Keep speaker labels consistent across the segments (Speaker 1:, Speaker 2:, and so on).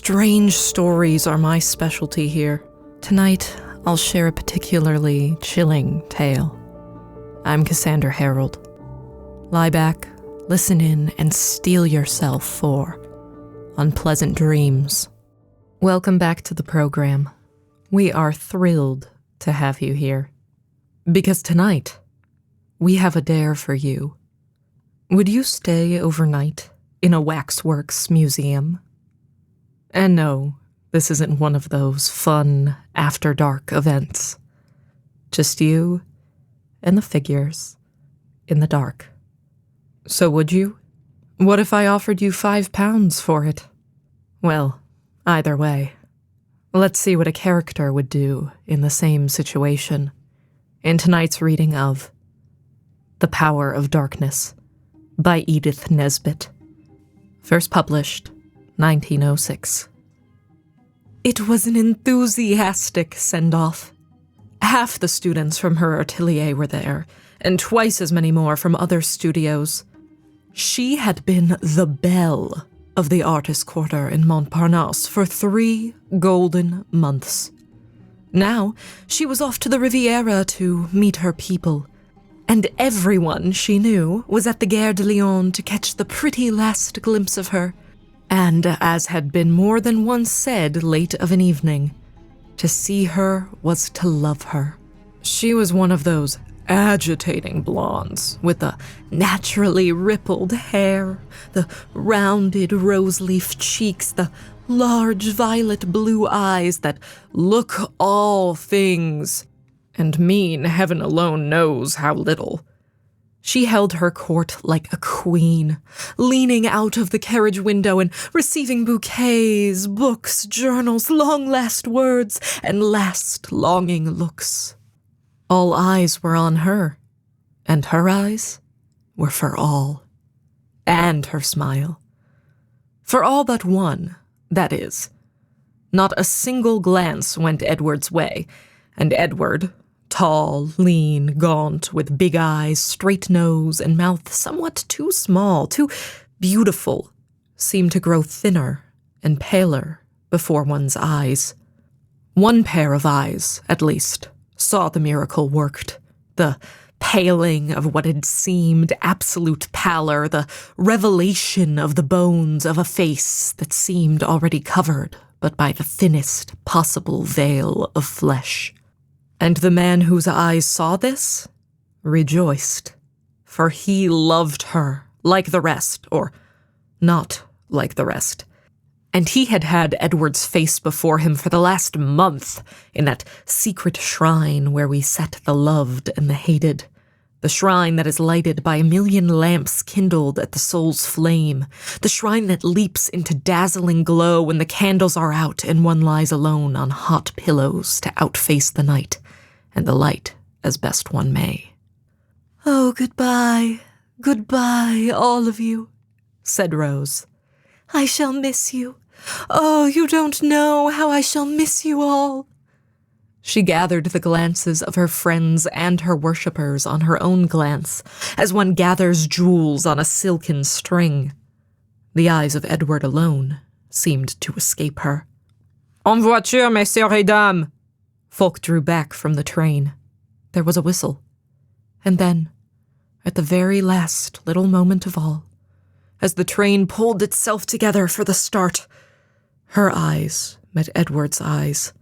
Speaker 1: Strange stories are my specialty here. Tonight, I'll share a particularly chilling tale. I'm Cassandra Harold. Lie back, listen in, and steel yourself for unpleasant dreams. Welcome back to the program. We are thrilled to have you here. Because tonight, we have a dare for you. Would you stay overnight in a waxworks museum? And no, this isn't one of those fun after-dark events. Just you and the figures in the dark. So would you? What if I offered you £5 for it? Well, either way, let's see what a character would do in the same situation in tonight's reading of The Power of Darkness by Edith Nesbit. First published 1906. It was an enthusiastic send-off. Half the students from her atelier were there, and twice as many more from other studios. She had been the belle of the artist quarter in Montparnasse for 3 golden months. Now, she was off to the Riviera to meet her people, and everyone she knew was at the Gare de Lyon to catch the pretty last glimpse of her, and, as had been more than once said late of an evening, to see her was to love her. She was one of those agitating blondes, with the naturally rippled hair, the rounded rose-leaf cheeks, the large violet-blue eyes that look all things, and mean heaven alone knows how little. She held her court like a queen, leaning out of the carriage window and receiving bouquets, books, journals, long last words, and last longing looks. All eyes were on her, and her eyes were for all, and her smile. For all but one, that is. Not a single glance went Edward's way, and Edward, tall, lean, gaunt, with big eyes, straight nose, and mouth somewhat too small, too beautiful, seemed to grow thinner and paler before one's eyes. One pair of eyes, at least, saw the miracle worked. The paling of what had seemed absolute pallor, the revelation of the bones of a face that seemed already covered but by the thinnest possible veil of flesh. And the man whose eyes saw this rejoiced, for he loved her like the rest, or not like the rest. And he had had Edward's face before him for the last month in that secret shrine where we set the loved and the hated, the shrine that is lighted by 1,000,000 lamps kindled at the soul's flame, the shrine that leaps into dazzling glow when the candles are out and one lies alone on hot pillows to outface the night and the light as best one may. "Oh, goodbye, goodbye, all of you," said Rose. "I shall miss you. Oh, you don't know how I shall miss you all." She gathered the glances of her friends and her worshippers on her own glance, as one gathers jewels on a silken string. The eyes of Edward alone seemed to escape her. "En voiture, messieurs et dames!" Folk drew back from the train. There was a whistle. And then, at the very last little moment of all, as the train pulled itself together for the start, her eyes met Edward's eyes,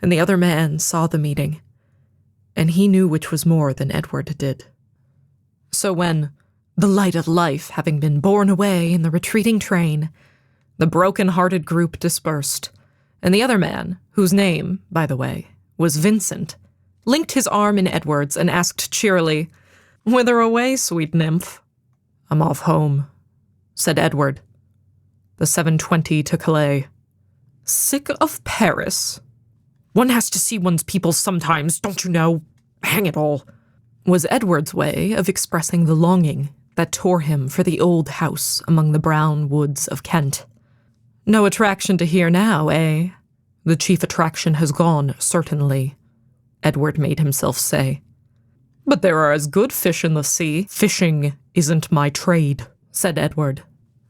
Speaker 1: and the other man saw the meeting, and he knew which was more than Edward did. So when, the light of life having been borne away in the retreating train, the broken-hearted group dispersed, and the other man, whose name, by the way, was Vincent, linked his arm in Edward's and asked cheerily, "Whither away, sweet nymph?" "I'm off home," said Edward. "The 7:20 to Calais." "Sick of Paris? One has to see one's people sometimes, don't you know? Hang it all," was Edward's way of expressing the longing that tore him for the old house among the brown woods of Kent. "No attraction to hear now, eh? The chief attraction has gone, certainly," Edward made himself say. "But there are as good fish in the sea." "Fishing isn't my trade," said Edward.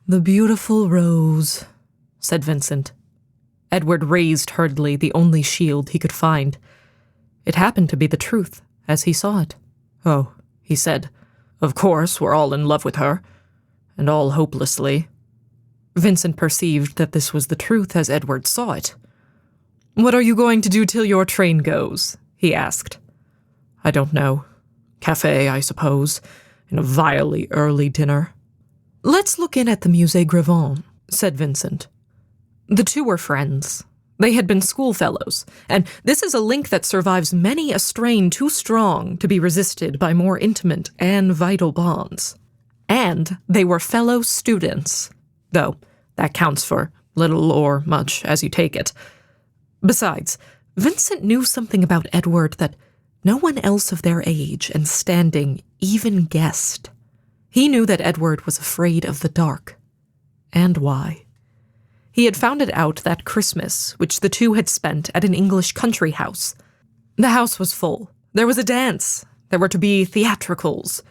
Speaker 1: "The beautiful Rose," said Vincent. Edward raised hurriedly the only shield he could find. It happened to be the truth, as he saw it. "Oh," he said, "of course we're all in love with her, and all hopelessly." Vincent perceived that this was the truth as Edward saw it. "What are you going to do till your train goes?" he asked. "I don't know. Cafe, I suppose, and a vilely early dinner." "Let's look in at the Musée Grévin," said Vincent. The two were friends. They had been schoolfellows, and this is a link that survives many a strain too strong to be resisted by more intimate and vital bonds. And they were fellow students, though that counts for little or much as you take it. Besides, Vincent knew something about Edward that no one else of their age and standing even guessed. He knew that Edward was afraid of the dark. And why? He had found it out that Christmas, which the two had spent at an English country house. The house was full. There was a dance. There were to be theatricals.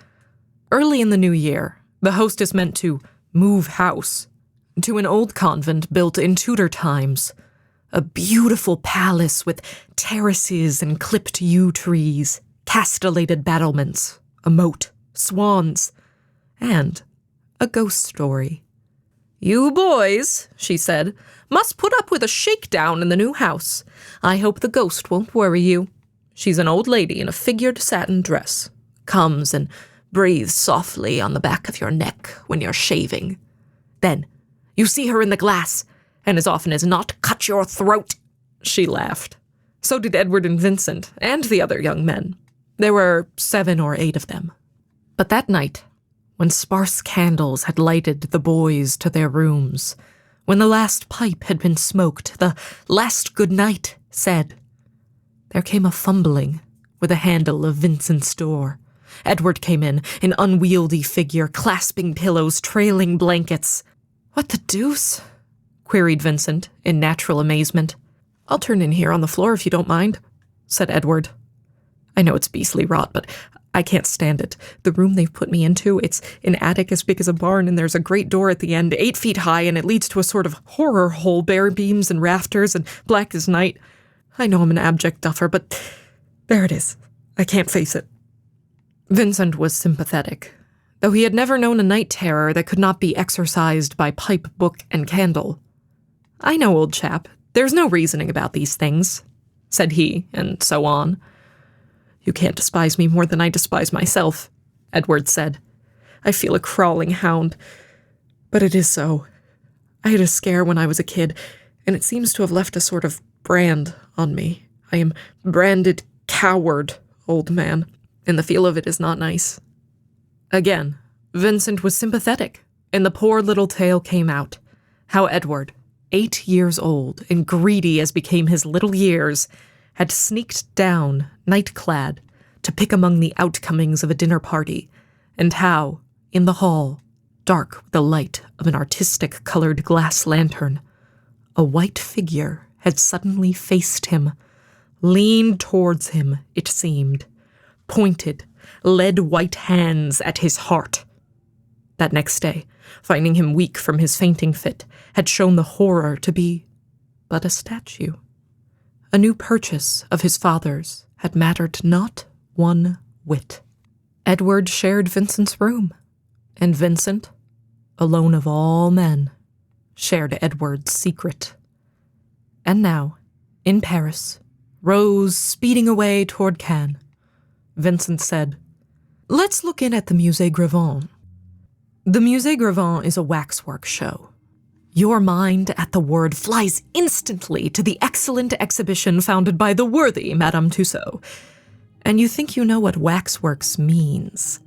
Speaker 1: Early in the new year, the hostess meant to move house to an old convent built in Tudor times. A beautiful palace with terraces and clipped yew trees, castellated battlements, a moat, swans, and a ghost story. "You boys," she said, "must put up with a shakedown in the new house. I hope the ghost won't worry you. She's an old lady in a figured satin dress. Comes and breathes softly on the back of your neck when you're shaving. Then you see her in the glass, and as often as not cut your throat." She laughed. So did Edward and Vincent, and the other young men. There were 7 or 8 of them. But that night, when sparse candles had lighted the boys to their rooms, when the last pipe had been smoked, the last good night said, there came a fumbling with the handle of Vincent's door. Edward came in, an unwieldy figure, clasping pillows, trailing blankets. "What the deuce?" queried Vincent, in natural amazement. "I'll turn in here on the floor if you don't mind," said Edward. "I know it's beastly rot, but I can't stand it. The room they've put me into, it's an attic as big as a barn, and there's a great door at the end, 8 feet high, and it leads to a sort of horror hole, bare beams and rafters, and black as night. I know I'm an abject duffer, but there it is. I can't face it." Vincent was sympathetic, though he had never known a night terror that could not be exorcised by pipe, book, and candle. "I know, old chap. There's no reasoning about these things," said he, and so on. "You can't despise me more than I despise myself," Edward said. "I feel a crawling hound. But it is so. I had a scare when I was a kid, and it seems to have left a sort of brand on me. I am branded coward, old man, and the feel of it is not nice." Again, Vincent was sympathetic, and the poor little tale came out. How Edward, 8 years old and greedy as became his little years, had sneaked down, night-clad, to pick among the outcomings of a dinner party, and how, in the hall, dark with the light of an artistic-colored glass lantern, a white figure had suddenly faced him, leaned towards him, it seemed, pointed, led white hands at his heart. That next day, finding him weak from his fainting fit, had shown the horror to be but a statue. A new purchase of his father's had mattered not one whit. Edward shared Vincent's room, and Vincent, alone of all men, shared Edward's secret. And now, in Paris, Rose speeding away toward Cannes, Vincent said, "Let's look in at the Musée Grévin." The Musée Grévin is a waxwork show. Your mind at the word flies instantly to the excellent exhibition founded by the worthy Madame Tussaud, and you think you know what waxworks means.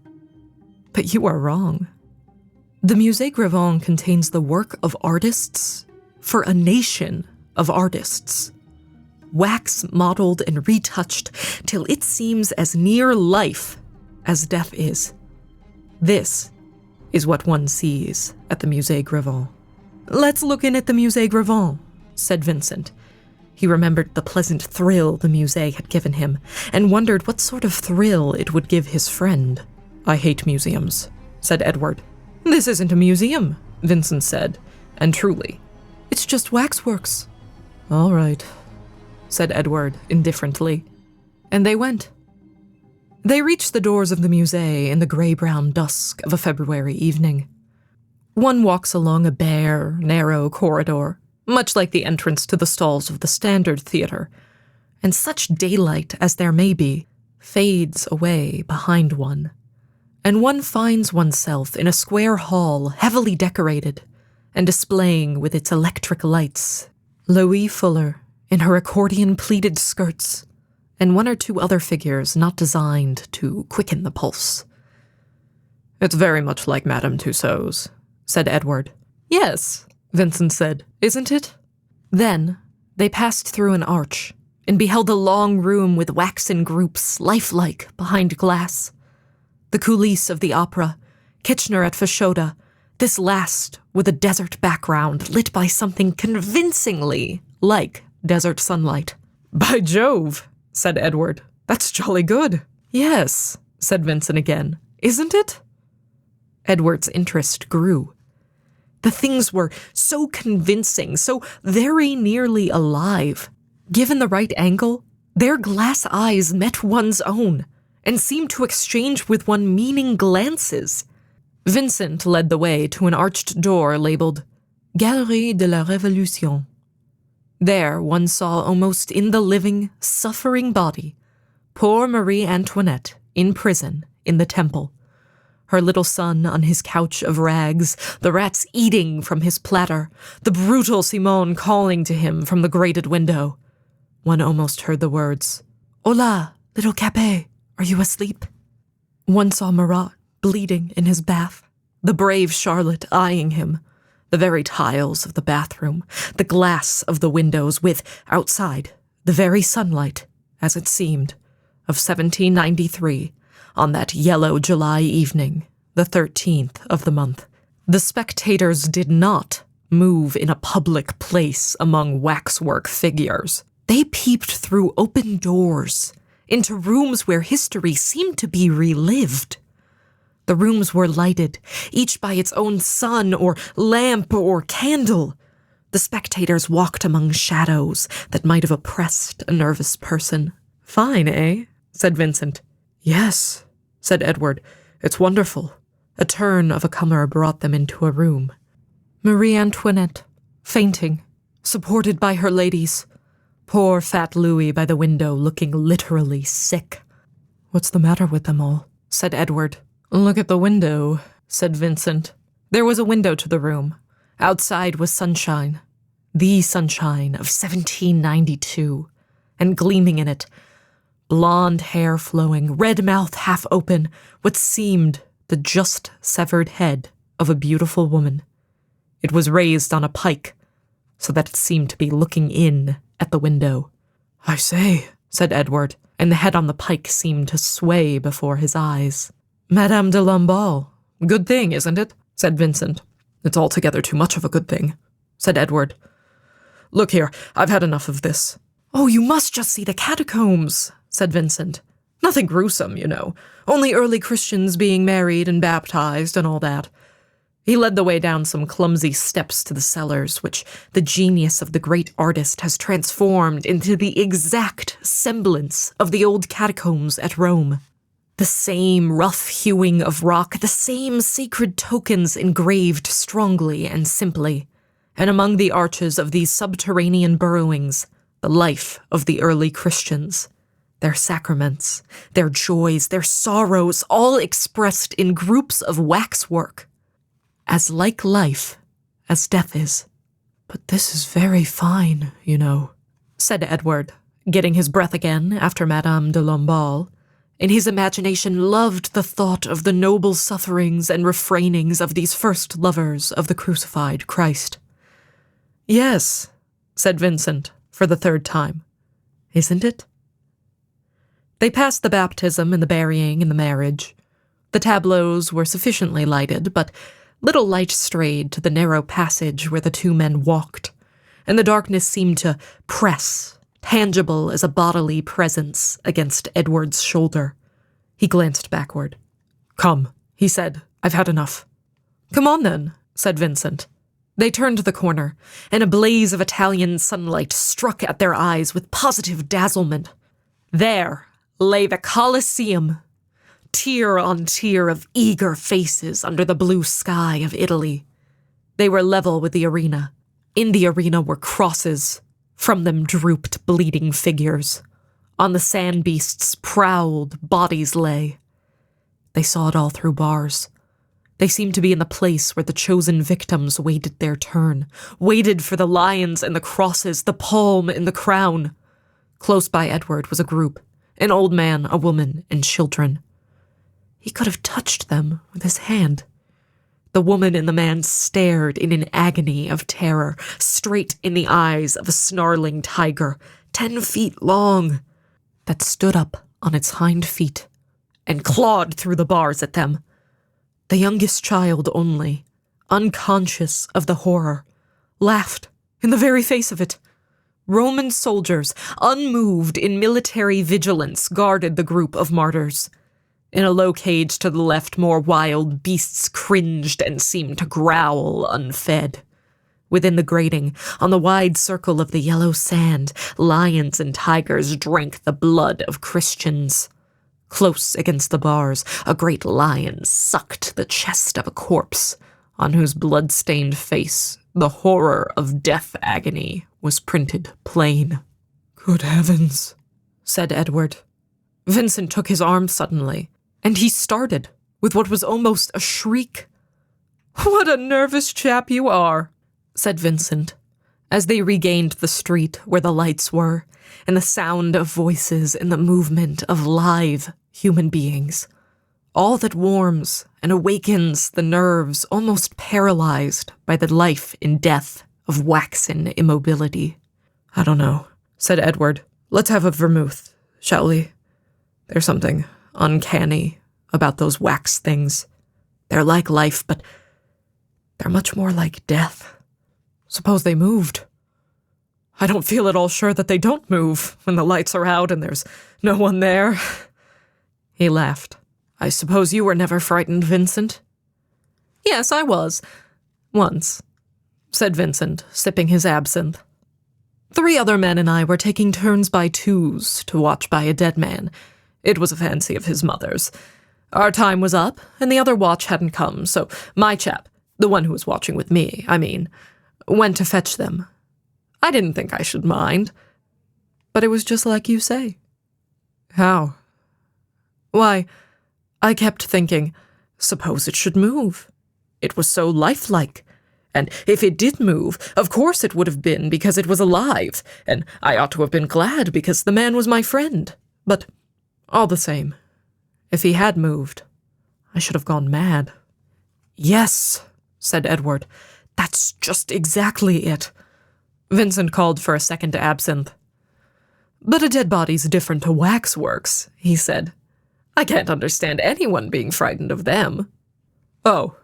Speaker 1: But you are wrong. The Musée Grévin contains the work of artists for a nation of artists. Wax modeled and retouched till it seems as near life as death is. This is what one sees at the Musée Grévin. "Let's look in at the Musée Grévin," said Vincent. He remembered the pleasant thrill the musée had given him, and wondered what sort of thrill it would give his friend. "I hate museums," said Edward. "This isn't a museum," Vincent said, and truly, it It's just waxworks." "All right," said Edward indifferently, and they went. They reached the doors of the musée in the gray-brown dusk of a February evening. One walks along a bare, narrow corridor, much like the entrance to the stalls of the Standard Theatre, and such daylight as there may be fades away behind one, and one finds oneself in a square hall heavily decorated and displaying with its electric lights Louis Fuller in her accordion-pleated skirts, and one or two other figures not designed to quicken the pulse. "It's very much like Madame Tussauds," said Edward. "Yes," Vincent said, "isn't it?" Then they passed through an arch and beheld a long room with waxen groups, lifelike, behind glass. The coulisses of the opera, Kitchener at Fashoda, this last with a desert background lit by something convincingly like desert sunlight. "By Jove," said Edward, "that's jolly good." "Yes," said Vincent again, "isn't it?" Edward's interest grew. The things were so convincing, so very nearly alive. Given the right angle, their glass eyes met one's own and seemed to exchange with one meaning glances. Vincent led the way to an arched door labeled Galerie de la Révolution. There one saw almost in the living, suffering body, poor Marie Antoinette in prison in the Temple, her little son on his couch of rags, the rats eating from his platter, the brutal Simone calling to him from the grated window. One almost heard the words, "Hola, little Capet, are you asleep?" One saw Marat bleeding in his bath, the brave Charlotte eyeing him, the very tiles of the bathroom, the glass of the windows with, outside, the very sunlight, as it seemed, of 1793, on that yellow July evening, the 13th of the month. The spectators did not move in a public place among waxwork figures. They peeped through open doors into rooms where history seemed to be relived. The rooms were lighted, each by its own sun or lamp or candle. The spectators walked among shadows that might have oppressed a nervous person. "Fine, eh?" said Vincent. "Yes," said Edward. "It's wonderful." A turn of a comer brought them into a room. Marie Antoinette, fainting, supported by her ladies. Poor fat Louis by the window, looking literally sick. "What's the matter with them all?" said Edward. "Look at the window," said Vincent. There was a window to the room. Outside was sunshine, the sunshine of 1792, and gleaming in it, blonde hair flowing, red mouth half open, what seemed the just severed head of a beautiful woman. It was raised on a pike, so that it seemed to be looking in at the window. "I say," said Edward, and the head on the pike seemed to sway before his eyes. "Madame de Lamballe. Good thing, isn't it?" said Vincent. "It's altogether too much of a good thing," said Edward. "Look here, I've had enough of this." "Oh, you must just see the catacombs," said Vincent. "Nothing gruesome, you know. Only early Christians being married and baptized and all that." He led the way down some clumsy steps to the cellars, which the genius of the great artist has transformed into the exact semblance of the old catacombs at Rome. The same rough hewing of rock, the same sacred tokens engraved strongly and simply, and among the arches of these subterranean burrowings, the life of the early Christians, their sacraments, their joys, their sorrows, all expressed in groups of waxwork, as like life as death is. "But this is very fine, you know," said Edward, getting his breath again after Madame de Lamballe. In his imagination loved the thought of the noble sufferings and refrainings of these first lovers of the crucified Christ. "Yes," said Vincent, for the third time. "Isn't it?" They passed the baptism and the burying and the marriage. The tableaus were sufficiently lighted, but little light strayed to the narrow passage where the two men walked, and the darkness seemed to press, tangible as a bodily presence, against Edward's shoulder. He glanced backward. "Come," he said. "I've had enough." "Come on, then," said Vincent. They turned the corner, and a blaze of Italian sunlight struck at their eyes with positive dazzlement. There lay the Colosseum, tier on tier of eager faces under the blue sky of Italy. They were level with the arena. In the arena were crosses. From them drooped bleeding figures. On the sand beasts prowled bodies lay. They saw it all through bars. They seemed to be in the place where the chosen victims waited their turn, waited for the lions and the crosses, the palm and the crown. Close by Edward was a group, an old man, a woman, and children. He could have touched them with his hand. The woman and the man stared in an agony of terror, straight in the eyes of a snarling tiger, 10 feet long, that stood up on its hind feet and clawed through the bars at them. The youngest child only, unconscious of the horror, laughed in the very face of it. Roman soldiers, unmoved in military vigilance, guarded the group of martyrs. In a low cage to the left, more wild beasts cringed and seemed to growl unfed. Within the grating, on the wide circle of the yellow sand, lions and tigers drank the blood of Christians. Close against the bars, a great lion sucked the chest of a corpse, on whose blood-stained face the horror of death agony was printed plain. "Good heavens," said Edward. Vincent took his arm suddenly, and he started with what was almost a shriek. "What a nervous chap you are," said Vincent, as they regained the street where the lights were, and the sound of voices and the movement of live human beings. All that warms and awakens the nerves almost paralyzed by the life and death of waxen immobility. "I don't know," said Edward. "Let's have a vermouth, shall we? There's something uncanny about those wax things. They're like life, but they're much more like death. Suppose they moved. I don't feel at all sure that they don't move when the lights are out and there's no one there." He laughed. "I suppose you were never frightened, Vincent?" "Yes, I was. Once," said Vincent, sipping his absinthe. "3 other men and I were taking turns by twos to watch by a dead man. It was a fancy of his mother's. Our time was up, and the other watch hadn't come, so my chap, the one who was watching with me, went to fetch them. I didn't think I should mind, but it was just like you say." "How?" "Why, I kept thinking, suppose it should move. It was so lifelike. And if it did move, of course it would have been because it was alive, and I ought to have been glad because the man was my friend. But all the same, if he had moved, I should have gone mad." "Yes," said Edward. "That's just exactly it." Vincent called for a second absinthe. "But a dead body's different to waxworks," he said. "I can't understand anyone being frightened of them." "Oh,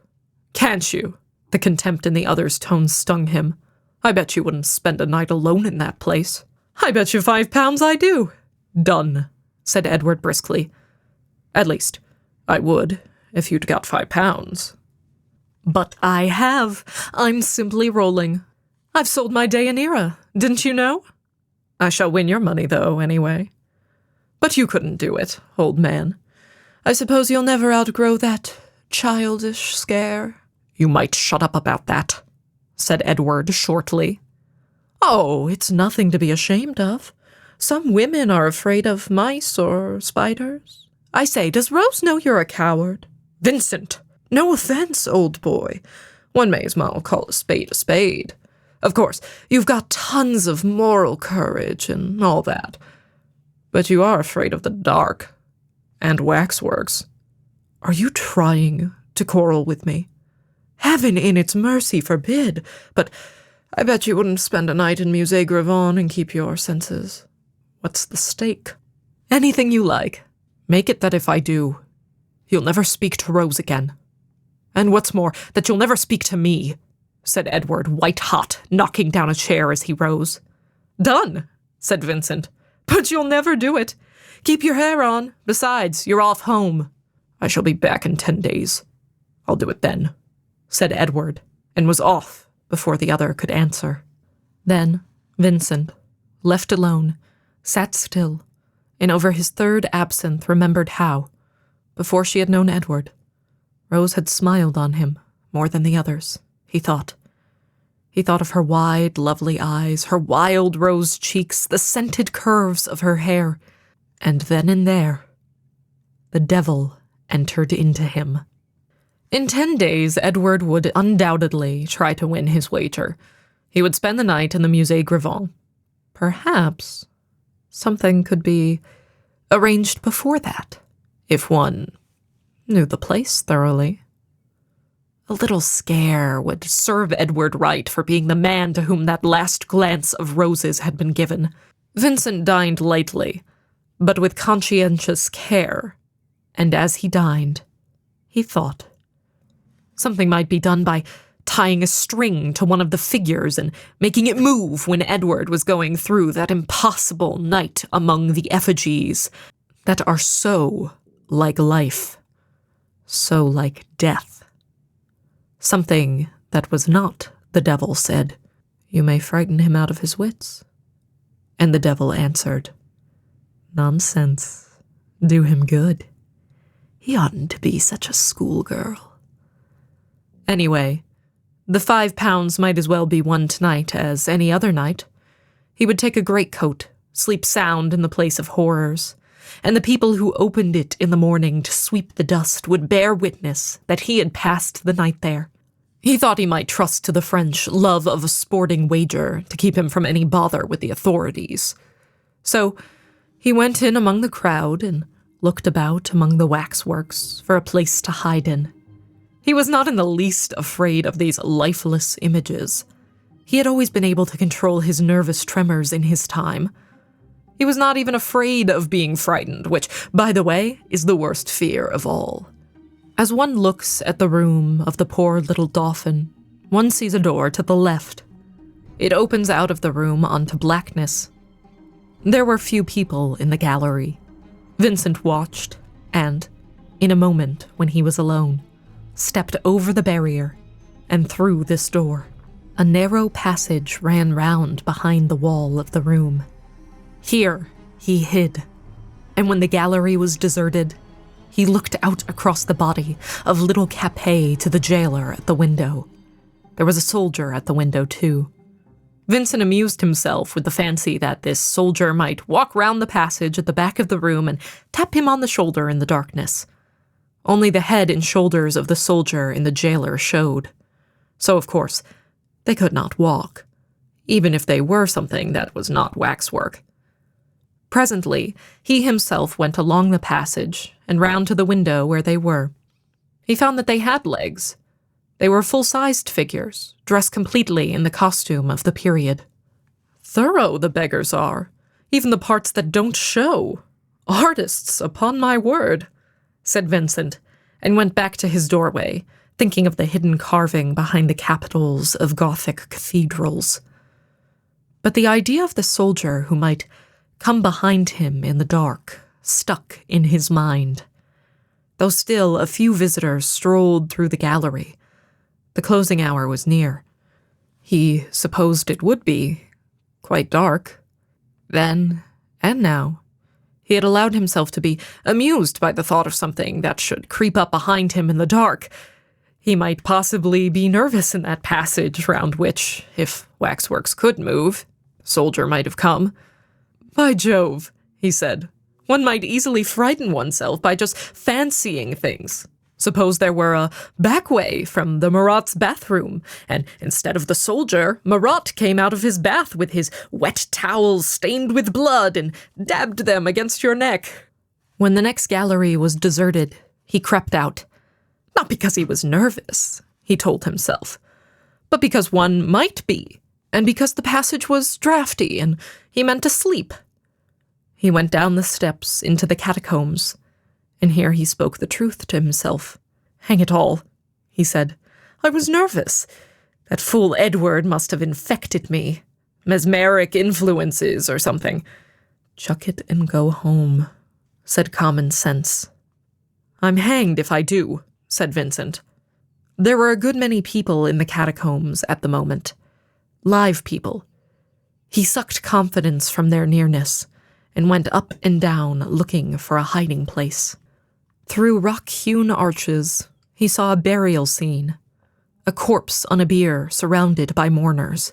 Speaker 1: can't you?" The contempt in the other's tone stung him. "I bet you wouldn't spend a night alone in that place." "I bet you £5 I do." "Done," said Edward briskly. "At least, I would, if you'd got £5. "But I have. I'm simply rolling. I've sold my day in era, didn't you know? I shall win your money, though, anyway. But you couldn't do it, old man. I suppose you'll never outgrow that childish scare." "You might shut up about that," said Edward shortly. "Oh, it's nothing to be ashamed of. Some women are afraid of mice or spiders. I say, does Rose know you're a coward?" "Vincent! No offense, old boy. One may as well call a spade a spade. Of course, you've got tons of moral courage and all that. But you are afraid of the dark. And waxworks. Are you trying to quarrel with me? Heaven in its mercy forbid, but I bet you wouldn't spend a night in Musée Gravon and keep your senses. What's the stake?" "Anything you like. Make it that if I do, you'll never speak to Rose again. And what's more, that you'll never speak to me," said Edward, white-hot, knocking down a chair as he rose. "Done," said Vincent. "But you'll never do it. Keep your hair on. Besides, you're off home." "I shall be back in 10 days. I'll do it then," said Edward, and was off before the other could answer. Then Vincent, left alone, sat still, and over his third absinthe remembered how, before she had known Edward, Rose had smiled on him more than the others, he thought. He thought of her wide, lovely eyes, her wild rose cheeks, the scented curves of her hair, and then and there, the devil entered into him. In 10 days, Edward would undoubtedly try to win his wager. He would spend the night in the Musée Grivon. Perhaps something could be arranged before that, if one knew the place thoroughly. A little scare would serve Edward right for being the man to whom that last glance of roses had been given. Vincent dined lightly, but with conscientious care, and as he dined, he thought. Something might be done by tying a string to one of the figures and making it move when Edward was going through that impossible night among the effigies that are so like life, so like death. Something that was not, the devil said, "You may frighten him out of his wits." And the devil answered, "Nonsense. Do him good. He oughtn't to be such a schoolgirl." Anyway, the £5 might as well be won tonight as any other night. He would take a greatcoat, sleep sound in the place of horrors, and the people who opened it in the morning to sweep the dust would bear witness that he had passed the night there. He thought he might trust to the French love of a sporting wager to keep him from any bother with the authorities. So he went in among the crowd and looked about among the waxworks for a place to hide in. He was not in the least afraid of these lifeless images. He had always been able to control his nervous tremors in his time. He was not even afraid of being frightened, which, by the way, is the worst fear of all. As one looks at the room of the poor little Dauphin, one sees a door to the left. It opens out of the room onto blackness. There were few people in the gallery. Vincent watched, and, in a moment when he was alone, stepped over the barrier and through this door. A narrow passage ran round behind the wall of the room. Here he hid, and when the gallery was deserted, he looked out across the body of little Capet to the jailer at the window. There was a soldier at the window, too. Vincent amused himself with the fancy that this soldier might walk round the passage at the back of the room and tap him on the shoulder in the darkness. Only the head and shoulders of the soldier in the jailer showed. So, of course, they could not walk, even if they were something that was not waxwork. Presently, he himself went along the passage and round to the window where they were. He found that they had legs. They were full-sized figures, dressed completely in the costume of the period. Thorough, the beggars are, even the parts that don't show. Artists, upon my word, said Vincent, and went back to his doorway, thinking of the hidden carving behind the capitals of Gothic cathedrals. But the idea of the soldier who might come behind him in the dark stuck in his mind. Though still a few visitors strolled through the gallery, the closing hour was near. He supposed it would be quite dark. Then, and now, he had allowed himself to be amused by the thought of something that should creep up behind him in the dark. He might possibly be nervous in that passage round which, if waxworks could move, the soldier might have come. By Jove, he said, one might easily frighten oneself by just fancying things. Suppose there were a back way from the Marat's bathroom, and instead of the soldier, Marat came out of his bath with his wet towels stained with blood and dabbed them against your neck. When the next gallery was deserted, he crept out. Not because he was nervous, he told himself, but because one might be, and because the passage was draughty and he meant to sleep. He went down the steps into the catacombs, and here he spoke the truth to himself. Hang it all, he said. I was nervous. That fool Edward must have infected me. Mesmeric influences or something. Chuck it and go home, said common sense. I'm hanged if I do, said Vincent. There were a good many people in the catacombs at the moment. Live people. He sucked confidence from their nearness and went up and down looking for a hiding place. Through rock-hewn arches, he saw a burial scene. A corpse on a bier surrounded by mourners.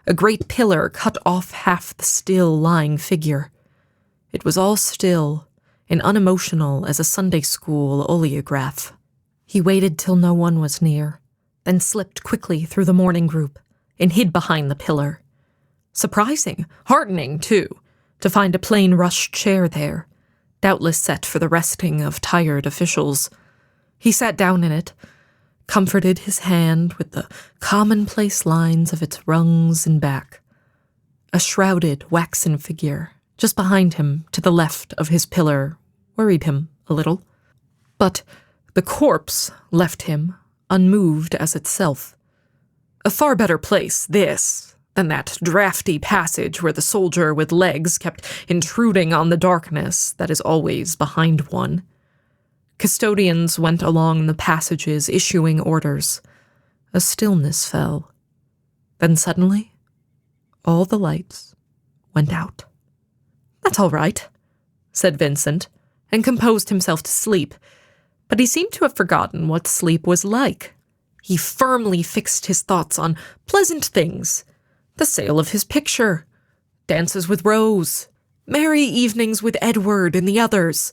Speaker 1: A great pillar cut off half the still lying figure. It was all still and unemotional as a Sunday school oleograph. He waited till no one was near, then slipped quickly through the mourning group and hid behind the pillar. Surprising, heartening, too, to find a plain rush chair there, doubtless set for the resting of tired officials. He sat down in it, comforted his hand with the commonplace lines of its rungs and back. A shrouded, waxen figure, just behind him, to the left of his pillar, worried him a little. But the corpse left him, unmoved as itself. A far better place, this, than that drafty passage where the soldier with legs kept intruding on the darkness that is always behind one. Custodians went along the passages issuing orders. A stillness fell. Then suddenly, all the lights went out. "That's all right," said Vincent, and composed himself to sleep, but he seemed to have forgotten what sleep was like. He firmly fixed his thoughts on pleasant things, the sale of his picture, dances with Rose, merry evenings with Edward and the others.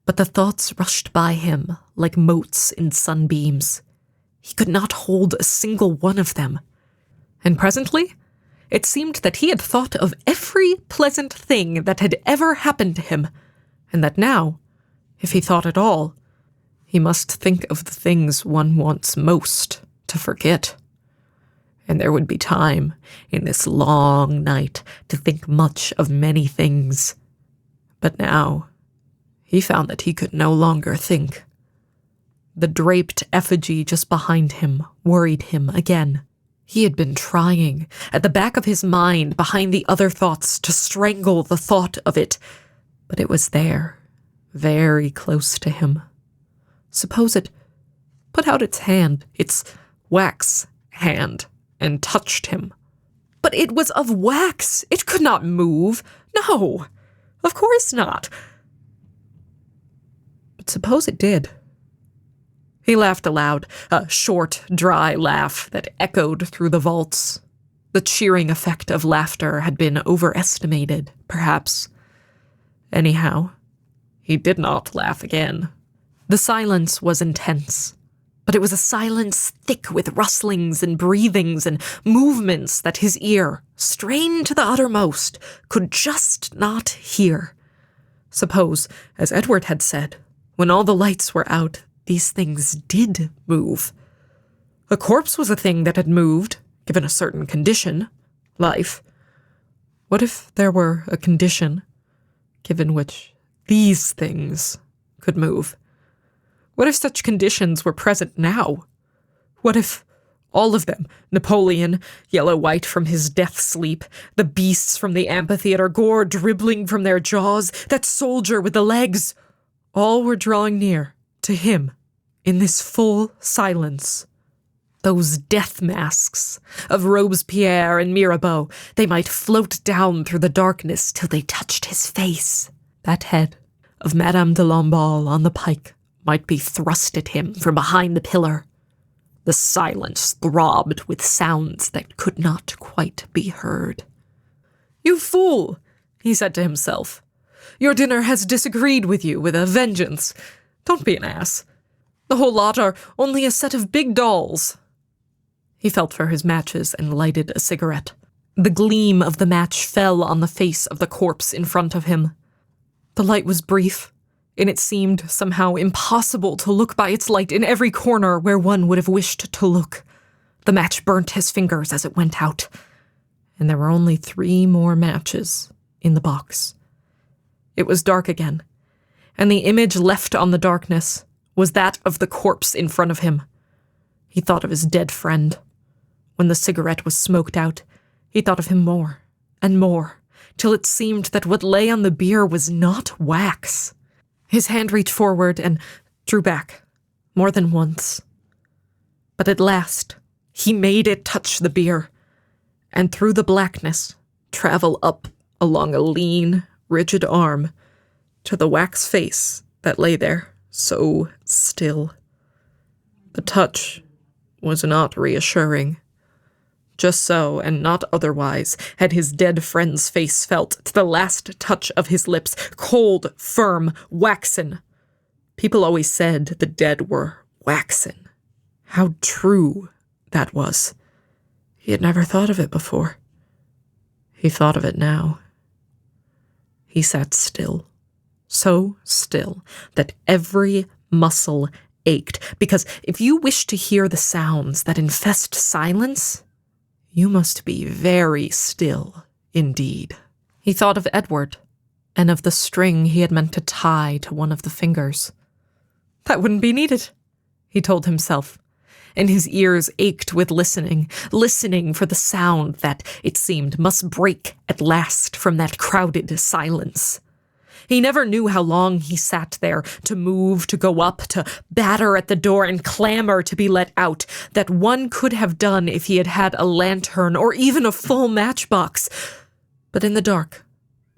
Speaker 1: But the thoughts rushed by him like motes in sunbeams. He could not hold a single one of them. And presently, it seemed that he had thought of every pleasant thing that had ever happened to him, and that now, if he thought at all, he must think of the things one wants most to forget. And there would be time in this long night to think much of many things. But now, he found that he could no longer think. The draped effigy just behind him worried him again. He had been trying, at the back of his mind, behind the other thoughts, to strangle the thought of it, but it was there, very close to him. Suppose it put out its hand, its wax hand, and touched him. But it was of wax. It could not move. No, of course not. But suppose it did. He laughed aloud, a short, dry laugh that echoed through the vaults. The cheering effect of laughter had been overestimated, perhaps. Anyhow, he did not laugh again. The silence was intense, but it was a silence thick with rustlings and breathings and movements that his ear, strained to the uttermost, could just not hear. Suppose, as Edward had said, when all the lights were out, these things did move. A corpse was a thing that had moved, given a certain condition, life. What if there were a condition, given which these things could move? What if such conditions were present now? What if all of them, Napoleon, yellow-white from his death sleep, the beasts from the amphitheater, gore dribbling from their jaws, that soldier with the legs, all were drawing near to him in this full silence? Those death masks of Robespierre and Mirabeau, they might float down through the darkness till they touched his face. That head of Madame de Lamballe on the pike might be thrust at him from behind the pillar. The silence throbbed with sounds that could not quite be heard. "You fool," he said to himself. "Your dinner has disagreed with you with a vengeance. Don't be an ass. The whole lot are only a set of big dolls." He felt for his matches and lighted a cigarette. The gleam of the match fell on the face of the corpse in front of him. The light was brief, and it seemed somehow impossible to look by its light in every corner where one would have wished to look. The match burnt his fingers as it went out, and there were only 3 more matches in the box. It was dark again, and the image left on the darkness was that of the corpse in front of him. He thought of his dead friend. When the cigarette was smoked out, he thought of him more and more, till it seemed that what lay on the bier was not wax. His hand reached forward and drew back, more than once. But at last, he made it touch the bier, and through the blackness, travel up along a lean, rigid arm to the wax face that lay there so still. The touch was not reassuring. Just so, and not otherwise, had his dead friend's face felt to the last touch of his lips, cold, firm, waxen. People always said the dead were waxen. How true that was. He had never thought of it before. He thought of it now. He sat still, so still that every muscle ached, because if you wish to hear the sounds that infest silence, you must be very still indeed. He thought of Edward, and of the string he had meant to tie to one of the fingers. That wouldn't be needed, he told himself, and his ears ached with listening for the sound that, it seemed, must break at last from that crowded silence. He never knew how long he sat there, to move, to go up, to batter at the door and clamor to be let out, that one could have done if he had had a lantern or even a full matchbox. But in the dark,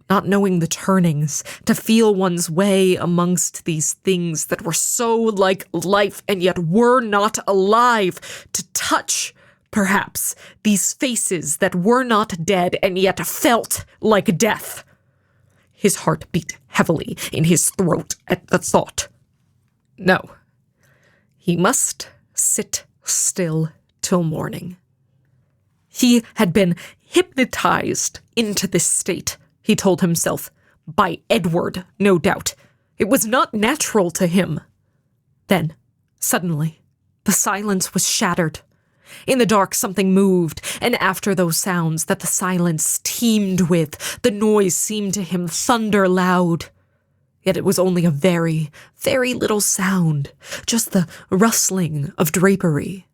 Speaker 1: not knowing the turnings, to feel one's way amongst these things that were so like life and yet were not alive, to touch, perhaps, these faces that were not dead and yet felt like death. His heart beat heavily in his throat at the thought. No, he must sit still till morning. He had been hypnotized into this state, he told himself, by Edward, no doubt. It was not natural to him. Then, suddenly, the silence was shattered. In the dark, something moved, and after those sounds that the silence teemed with, the noise seemed to him thunder loud. Yet it was only a very, very little sound, just the rustling of drapery,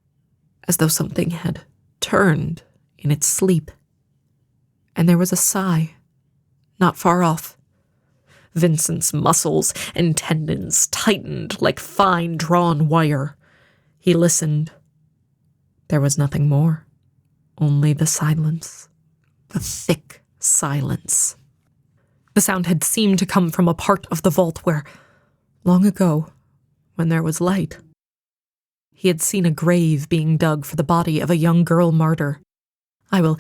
Speaker 1: as though something had turned in its sleep. And there was a sigh, not far off. Vincent's muscles and tendons tightened like fine drawn wire. He listened. There was nothing more, only the silence, the thick silence. The sound had seemed to come from a part of the vault where, long ago, when there was light, he had seen a grave being dug for the body of a young girl martyr. "I will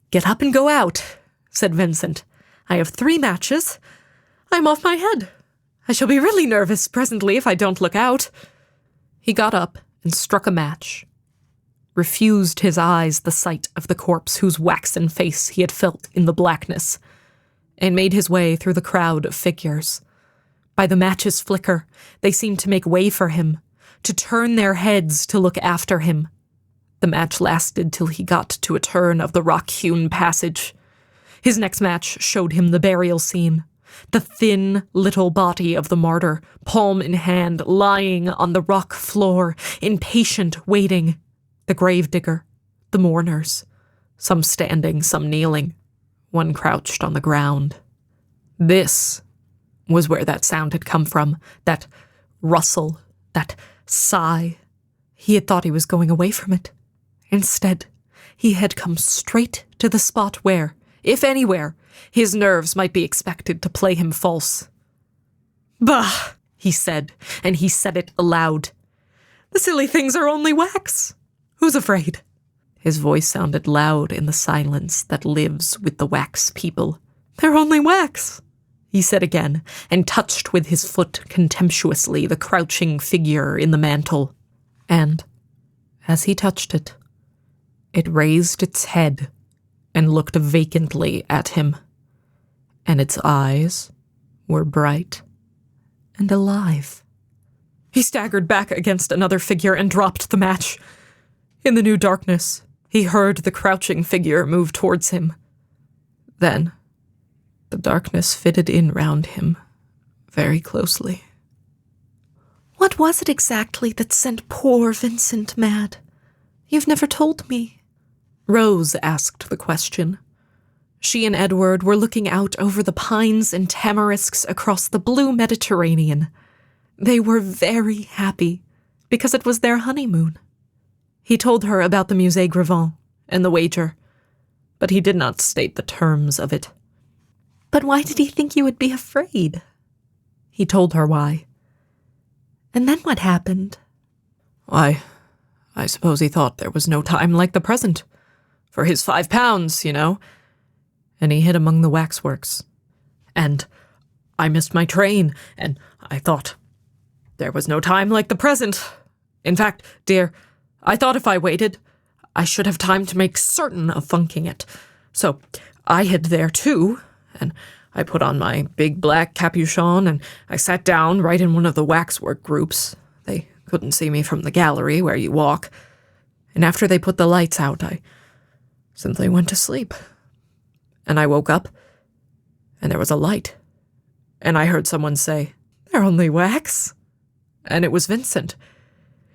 Speaker 1: get up and go out," said Vincent. "I have 3 matches. I'm off my head. I shall be really nervous presently if I don't look out." He got up and struck a match, refused his eyes the sight of the corpse whose waxen face he had felt in the blackness, and made his way through the crowd of figures. By the match's flicker, they seemed to make way for him, to turn their heads to look after him. The match lasted till he got to a turn of the rock-hewn passage. His next match showed him the burial scene, the thin little body of the martyr, palm in hand, lying on the rock floor, in patient waiting. The gravedigger, the mourners, some standing, some kneeling, one crouched on the ground. This was where that sound had come from, that rustle, that sigh. He had thought he was going away from it. Instead, he had come straight to the spot where, if anywhere, his nerves might be expected to play him false. "Bah!" he said, and he said it aloud. "The silly things are only wax. Who's afraid?" His voice sounded loud in the silence that lives with the wax people. "They're only wax," he said again, and touched with his foot contemptuously the crouching figure in the mantle. And, as he touched it, it raised its head and looked vacantly at him, and its eyes were bright and alive. He staggered back against another figure and dropped the match. In the new darkness, he heard the crouching figure move towards him. Then, the darkness fitted in round him, very closely. "What was it exactly that sent poor Vincent mad? You've never told me." Rose asked the question. She and Edward were looking out over the pines and tamarisks across the blue Mediterranean. They were very happy, because it was their honeymoon. He told her about the Musée Grevin and the wager, but he did not state the terms of it. But why did he think you would be afraid? He told her why. And then what happened? Why, I suppose he thought there was no time like the present. For his £5, you know. And he hid among the waxworks. And I missed my train, and I thought there was no time like the present. In fact, dear, I thought if I waited, I should have time to make certain of funking it. So I hid there too, and I put on my big black capuchon, and I sat down right in one of the waxwork groups. They couldn't see me from the gallery where you walk. And after they put the lights out, I simply went to sleep. And I woke up, and there was a light. And I heard someone say, "They're only wax." And it was Vincent.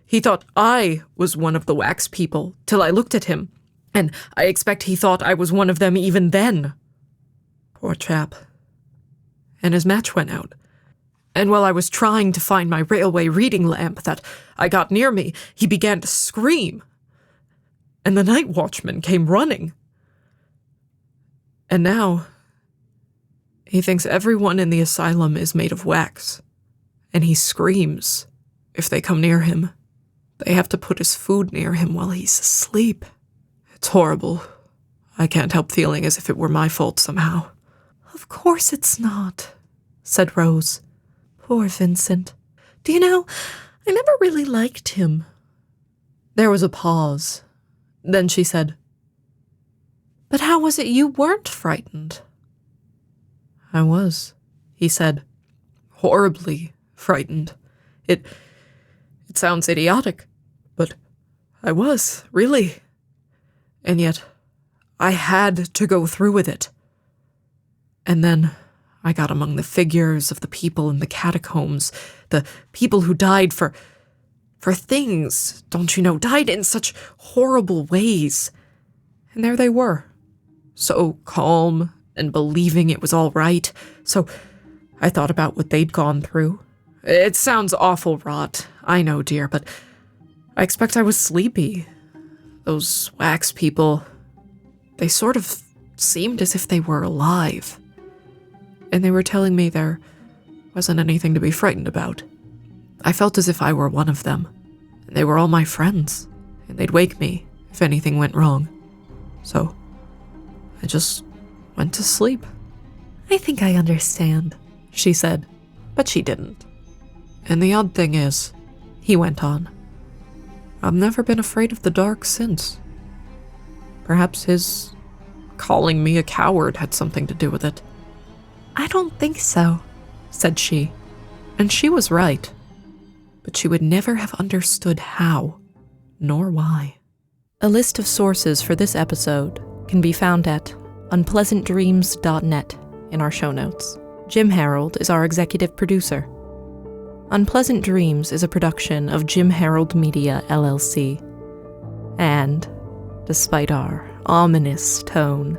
Speaker 1: He thought I was one of the wax people till I looked at him, and I expect he thought I was one of them even then. Poor chap. And his match went out. And while I was trying to find my railway reading lamp that I got near me, he began to scream. And the night watchman came running. And now, he thinks everyone in the asylum is made of wax, and he screams if they come near him. They have to put his food near him while he's asleep. It's horrible. I can't help feeling as if it were my fault somehow. Of course it's not, said Rose. Poor Vincent. Do you know, I never really liked him. There was a pause. Then she said, "But how was it you weren't frightened?" "I was," he said, "horribly frightened. It sounds idiotic, but I was, really. And yet, I had to go through with it. And then I got among the figures of the people in the catacombs, the people who died for things, don't you know, died in such horrible ways. And there they were, so calm and believing it was all right. So I thought about what they'd gone through. It sounds awful rot, I know, dear, but I expect I was sleepy. Those wax people, they sort of seemed as if they were alive. And they were telling me there wasn't anything to be frightened about. I felt as if I were one of them. And they were all my friends, and they'd wake me if anything went wrong. So I just went to sleep." "I think I understand," she said, but she didn't. "And the odd thing is," he went on, "I've never been afraid of the dark since. Perhaps his calling me a coward had something to do with it." "I don't think so," said she, and she was right. But she would never have understood how, nor why. A list of sources for this episode can be found at unpleasantdreams.net in our show notes. Jim Harold is our executive producer. Unpleasant Dreams is a production of Jim Harold Media, LLC. And, despite our ominous tone,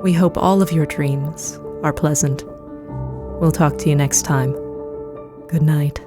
Speaker 1: we hope all of your dreams are pleasant. We'll talk to you next time. Good night.